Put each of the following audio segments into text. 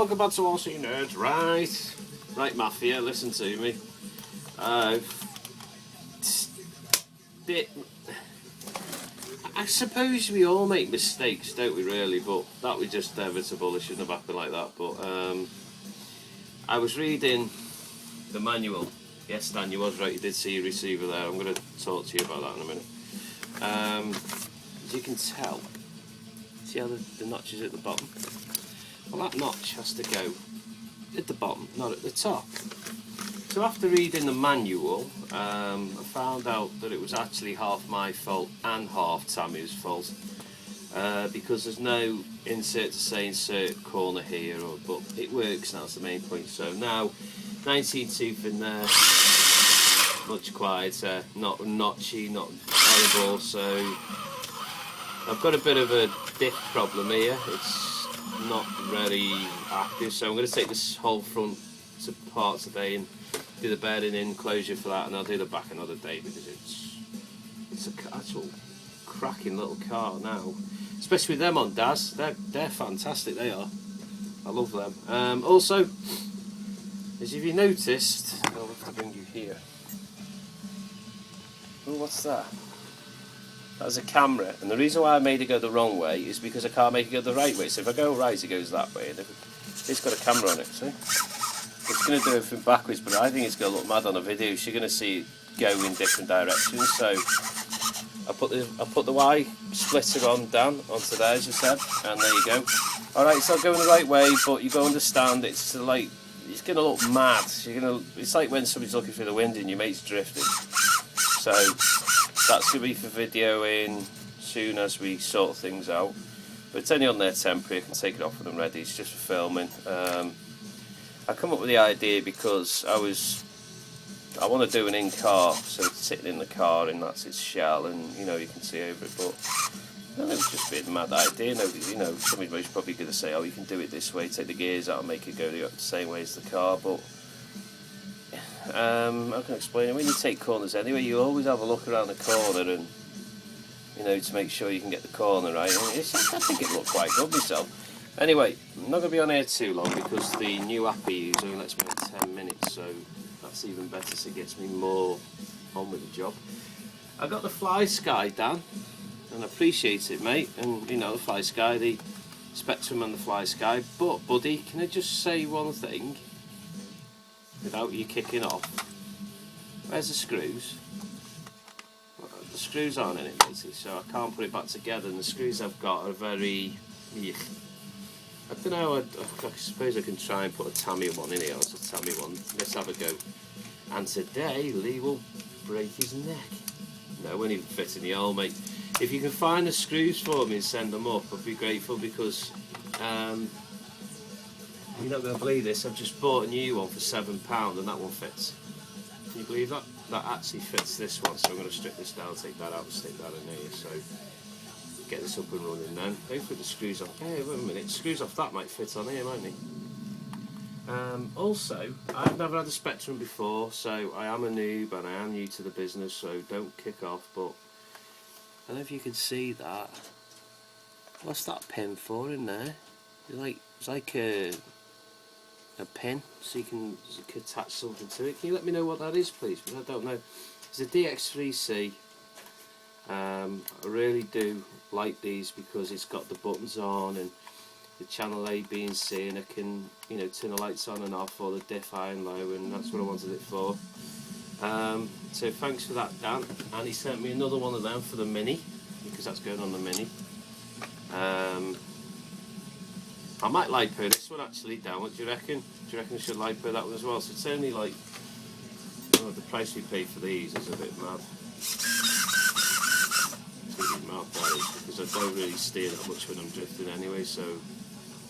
welcome back to RC Nerds. Right, Mafia, listen to me. I suppose we all make mistakes, don't we, really? But that was just inevitable. It shouldn't have happened like that. But I was reading the manual. Yes, Dan, you was right. You did see a receiver there. I'm going to talk to you about that in a minute. As you can tell, see how the notch is at the bottom? Well, that notch has to go at the bottom, not at the top. So after reading the manual, I found out that it was actually half my fault and half Tammy's fault, because there's no insert to say insert corner here, but it works, and that's the main point. So now 19 tooth in there, much quieter, not notchy, not horrible. So I've got a bit of a diff problem here. It's not very active, so I'm going to take this whole front apart today and do the bearing in closure for that, and I'll do the back another day, because it's an actual cracking little car now, especially with them on DAS. They're fantastic, they are. I love them. Also, as if you noticed, I'll have to bring you here. Oh, what's that? That's a camera, and the reason why I made it go the wrong way is because I can't make it go the right way. So if I go right, it goes that way, and if it's got a camera on it, see? It's going to do everything backwards, but I think it's going to look mad on a video. So you're going to see it go in different directions. So I put the Y splitter on down onto there, as you said, and there you go. All right, it's not going the right way, but you got to understand it's like it's going to look mad. It's like when somebody's looking through the window and your mate's drifting. So that's going to be for videoing soon as we sort things out. But it's only on there temporary. I can take it off when I'm ready. It's just for filming. I come up with the idea because I want to do an in-car, so it's sitting in the car and that's its shell, and you can see over it. But it was just a bit of a mad idea. Somebody's probably going to say, "Oh, you can do it this way. Take the gears out and make it go the same way as the car." But I can explain it. When you take corners anyway, you always have a look around the corner and to make sure you can get the corner right. And I think it looked quite good myself. Anyway, I'm not going to be on here too long because the new app I use only lets me on 10 minutes, so that's even better, so it gets me more on with the job. I got the Fly Sky, Dan, and I appreciate it, mate, and the Fly Sky, the Spektrum and the Fly Sky, but buddy, can I just say one thing without you kicking off? Where's the screws? Well, the screws aren't in it, matey, so I can't put it back together, and the screws I've got are very... I don't know, I suppose I can try and put a Tammy one in here, or a Tammy one. Let's have a go. And today, Lee will break his neck. No, it won't even fit in the hole, mate. If you can find the screws for me and send them up, I'd be grateful, because you're not going to believe this, I've just bought a new one for £7 and that one fits. Can you believe that? That actually fits this one, so I'm going to strip this down, take that out and stick that in here. So get this up and running then. Hopefully the screws off. Hey, wait a minute, the screws off that might fit on here, mightn't they? Also, I've never had a Spektrum before, so I am a noob and I am new to the business, so don't kick off. But I don't know if you can see that. What's that pin for in there? It's like a pin, so you can attach something to it. Can you let me know what that is, please? Because I don't know. It's a DX3C. I really do like these because it's got the buttons on and the channel A, B and C, and I can turn the lights on and off, or the diff high and low, and that's what I wanted it for. So thanks for that, Dan. And he sent me another one of them for the Mini, because that's going on the Mini. I might lipo this one actually, Dan. What do you reckon? Do you reckon I should lipo that one as well? So it's only like, the price we pay for these is a bit mad. Mouth that is, because I don't really steer that much when I'm drifting anyway, so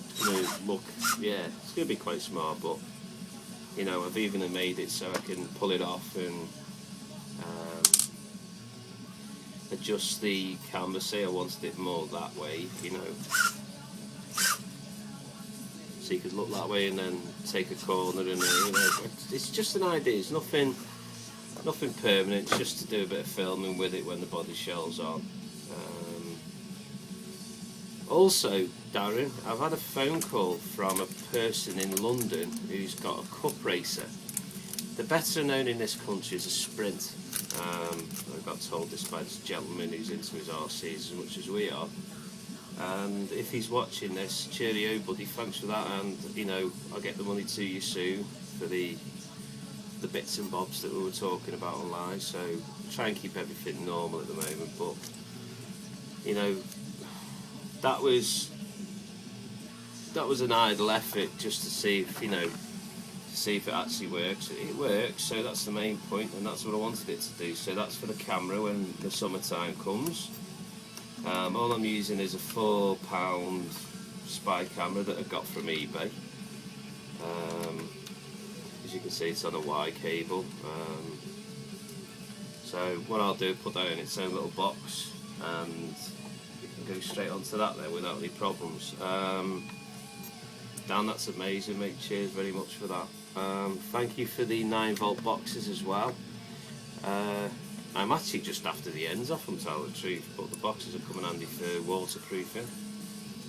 it's going to look, it's going to be quite smart, but I've even made it so I can pull it off and adjust the camera. Say I wanted it more that way, so you could look that way and then take a corner, and it's just an idea. It's nothing permanent. It's just to do a bit of filming with it when the body shell's on. Also, Darren, I've had a phone call from a person in London who's got a cup racer. The better known in this country as a Sprint. I got told this by this gentleman who's into his RCs as much as we are. And if he's watching this, cheerio buddy, thanks for that, and you know, I'll get the money to you soon for the bits and bobs that we were talking about online. So try and keep everything normal at the moment, but you know, that was an idle effort just to see if, you know, see if it actually works. It works, so that's the main point, and that's what I wanted it to do. So that's for the camera when the summertime comes. All I'm using is a £4 spy camera that I got from eBay. As you can see, it's on a Y cable. So what I'll do, put that in its own little box, and you can go straight onto that there without any problems. Dan, that's amazing, mate. Cheers very much for that. Thank you for the 9-volt boxes as well. I'm actually just after the ends off them, to tell the truth, but the boxes are coming handy for waterproofing.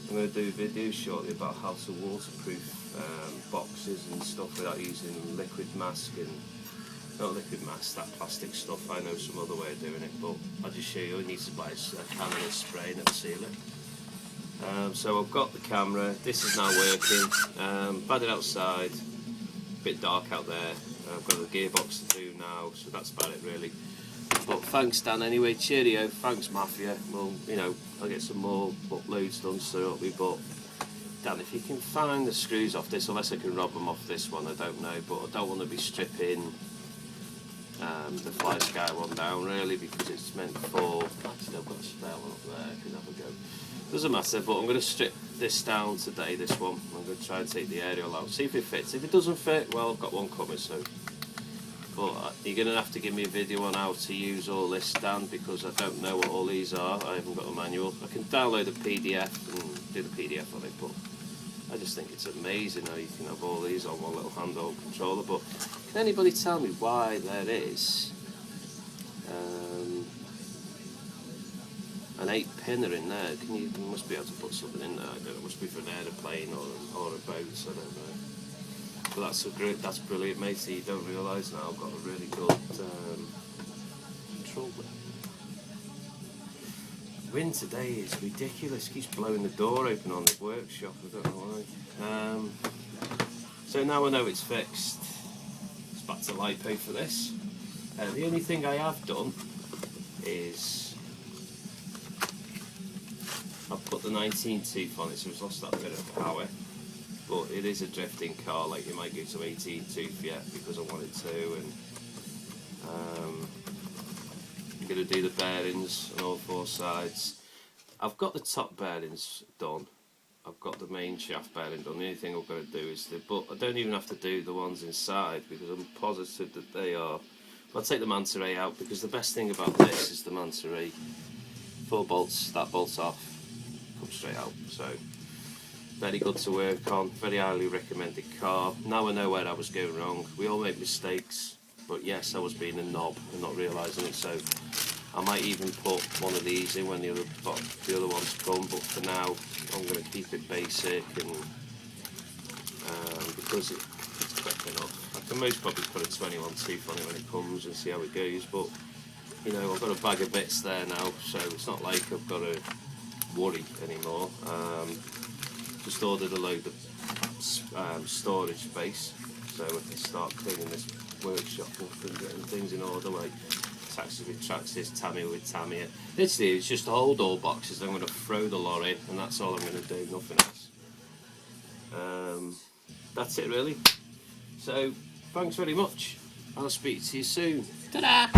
I'm going to do videos shortly about how to waterproof boxes and stuff without using liquid mask and not liquid mask, that plastic stuff. I know some other way of doing it, but I'll just show you. You need to buy a can of spray and it'll seal it. So I've got the camera. This is now working. Had it outside. A bit dark out there. I've got the gearbox to do now, so that's about it really. But thanks Dan anyway, cheerio, thanks Mafia. Well, you know, I'll get some more uploads done shortly, but Dan, if you can find the screws off this, unless I can rob them off this one, I don't know, but I don't want to be stripping the Fly Sky one down really, because it's meant for, actually I've got a spare one up there, I can have a go. Doesn't matter, but I'm going to strip this down today, this one. I'm going to try and take the aerial out, see if it fits. If it doesn't fit, well, I've got one coming, so. But you're going to have to give me a video on how to use all this, Dan, because I don't know what all these are. I haven't got a manual. I can download a PDF and do the PDF on it, but I just think it's amazing how you can have all these on one little handheld controller. But can anybody tell me why there is an 8-pinner in there? You must be able to put something in there. I don't know. It must be for an aeroplane or a boat. I don't know. But that's brilliant, mate. So you don't realise now I've got a really good controller. Wind today is ridiculous. Keeps blowing the door open on the workshop. I don't know why. So now I know it's fixed. It's back to lipo for this. The only thing I have done is I've put the 19 tooth on it, so it's lost that bit of power. But it is a drifting car, like it might go to 18 tooth yet because I want it to, and I'm going to do the bearings on all 4 sides. I've got the top bearings done, I've got the main shaft bearing done. The only thing I've got to do is but I don't even have to do the ones inside because I'm positive that they are. I'll take the manta ray out because the best thing about this is the manta ray. 4 bolts, that bolt's off, comes straight out. So very good to work on, very highly recommended car. Now I know where I was going wrong. We all make mistakes, but yes, I was being a knob and not realising it. So I might even put one of these in when the other ones come, but for now I'm going to keep it basic, and because it's quick enough. I can most probably put a 21 tooth on it when it comes and see how it goes, but you know, I've got a bag of bits there now, so it's not like I've got to worry anymore. Just ordered a load of storage space, so I can start cleaning this workshop up and getting things in order, like taxis with Traxxas, Tamiya with Tamiya. Literally, it's just hold all boxes. I'm going to throw the lorry, and that's all I'm going to do, nothing else. That's it really. So, thanks very much. I'll speak to you soon. Ta-da!